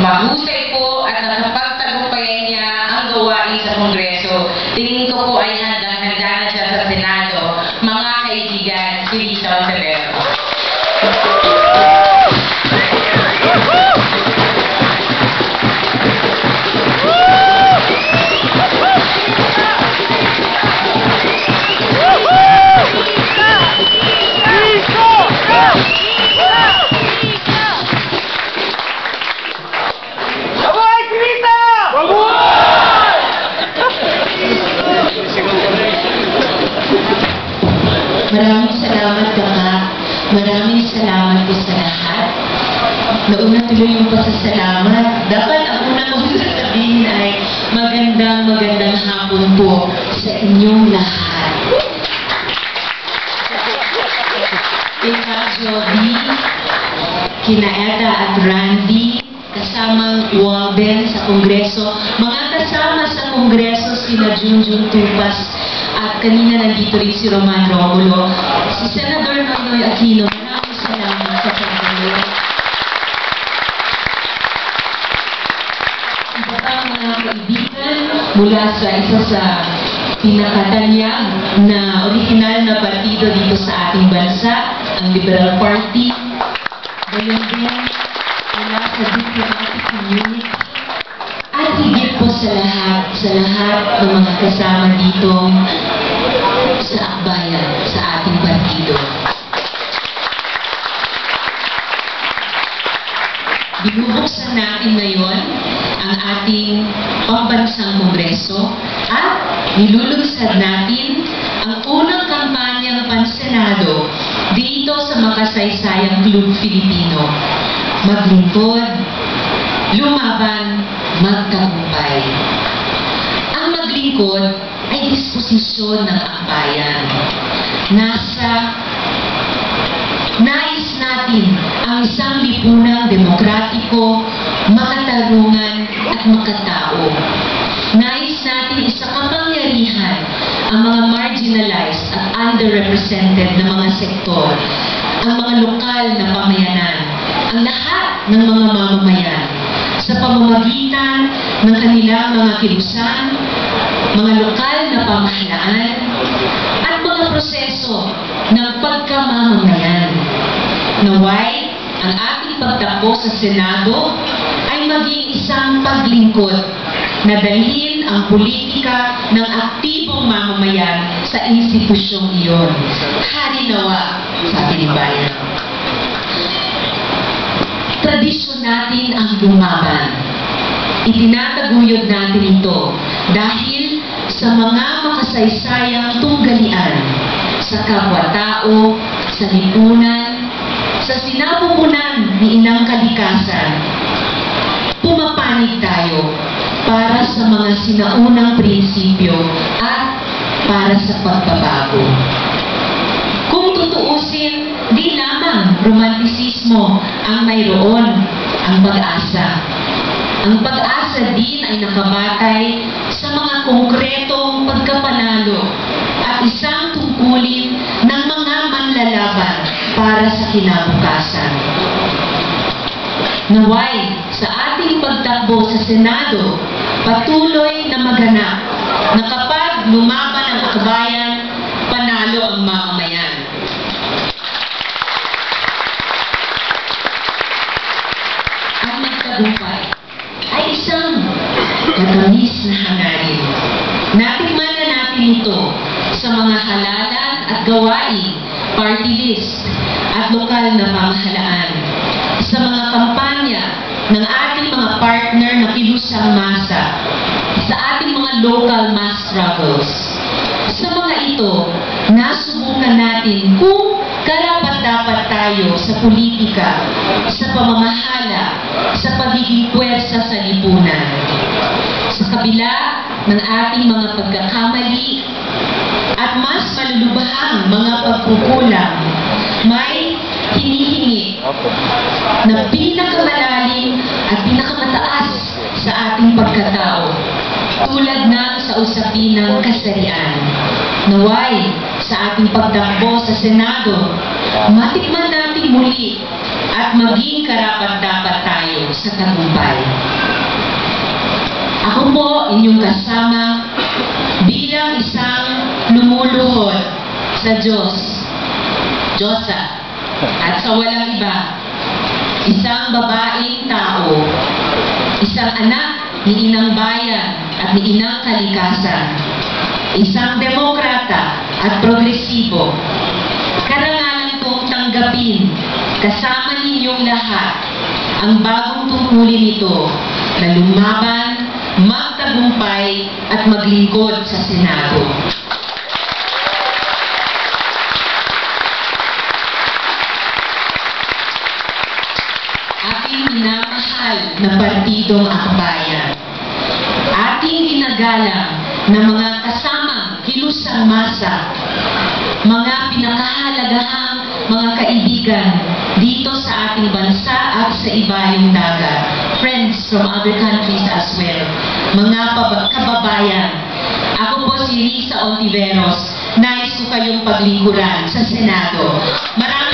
Mahusay po at nakapagtagumpayan niya ang gawain sa Kongreso. Tingin ko po ay handang-handa na siya sa Senado. Mga kaibigan, si Risa Ontiveros. Maraming salamat, Kaka. Maraming salamat po sa lahat. Nauna tuloy yung pasasalamat. Dapat ang una kong sasabihin ay magandang hapon po sa inyong lahat. Ika, Joby, kina Etta at Randy, kasamang Walden sa Kongreso, mga kasama sa Kongreso sina Junjun Tupas, at kanina nandito rin si Roman Romulo, si Senador Noynoy Aquino. Maraming salamat sa pagdalo. Iba pang mga kaibigan mula sa isa sa pinakatanyag na original na partido dito sa ating bansa, ang Liberal Party. Gayon din mula sa diplomatic community. At higit po sa lahat ng mga kasama dito sa akbayan, sa ating partido. Binubuksan natin ngayon ang ating pambansang Kongreso at nilulunsad natin ang unang kampanyang pansenado dito sa makasaysayang Club Filipino. Maglingkod, lumaban, magtagumpay. Ang maglingkod ay disposisyon ng akbayan. Nais natin ang isang lipunang demokratiko, makatarungan at makatao. Nais natin isa kapangyarihan ang mga marginalized at underrepresented na mga sektor, ang mga lokal na pamayanan, ang lahat ng mga mamamayan sa pamamagitan ng kanilang mga kilusan, mga lokal na pamahalaan, at mga proseso ng pagkamamamayan. Naway, ang ating pagtakbo sa Senado ay maging isang paglingkod na dalhin ang politika ng aktibong mamamayan sa institusyong iyon. Harinawa, sabi ni Bayan. Tradisyon natin ang lumaban. Itinataguyod natin ito dahil sa mga makasaysayang tunggalian sa kapwa-tao, sa lipunan, sa sinapupunan ni Inang Kalikasan. Pumapanig tayo para sa mga sinaunang prinsipyo at para sa pagbabago. Kung tutuusin, di lamang romantisismo ang mayroon, ang pag-asa. Ang pag-asa din ay nakabatay sa mga konkretong pagkapanalo at isang tungkulin ng mga manlalaban para sa kinabukasan. Naway, sa ating pagtakbo sa Senado, patuloy na maganap na kapag lumaban ang akbayan, panalo ang mamamayan. Ang magtagumpay ay isang matamis na hangarin. Natikman na natin ito sa mga halalan at gawain, party list, at lokal na pamahalaan. Sa mga kampanya ng ating mga partner na kilusang masa, sa ating mga local mass struggles. Sa mga ito, nasubukan natin kung karapat-dapat tayo sa politika, sa pamamahala, sa pagiging puwersa sa lipunan. Sa kabila ng ating mga pagkakamali at mas malulubhang mga pagkukulang, may hinihingi na pinakamalalim at pinakamataas sa ating pagkatao, tulad ng sa usapin ng kasarian. Naway, sa ating pagtakbo sa Senado, matikman natin muli at maging karapat-dapat tayo tayo sa tagumpay. Ako po, inyong kasama, bilang isang lumuluhod sa Diyosa, at sa walang iba, isang babaeng tao, isang anak ni Inang Bayan at ni Inang Kalikasan, isang demokrata at progresibo, karangalan kong tanggapin kasama ninyong lahat ang bagong tungkulin nito na lumaban, magtagumpay at maglingkod sa Senado. Ating minamahal na partidong akbayan, ating ginagalang na mga kasamang kilusang masa, mga pinakahalagahang mga kaibigan dito sa ating bansa at sa ibayong dagat, friends from other countries as well, mga kababayan, ako po si Risa Ontiveros, nais ko kayong paglingkuran sa Senado. Maraming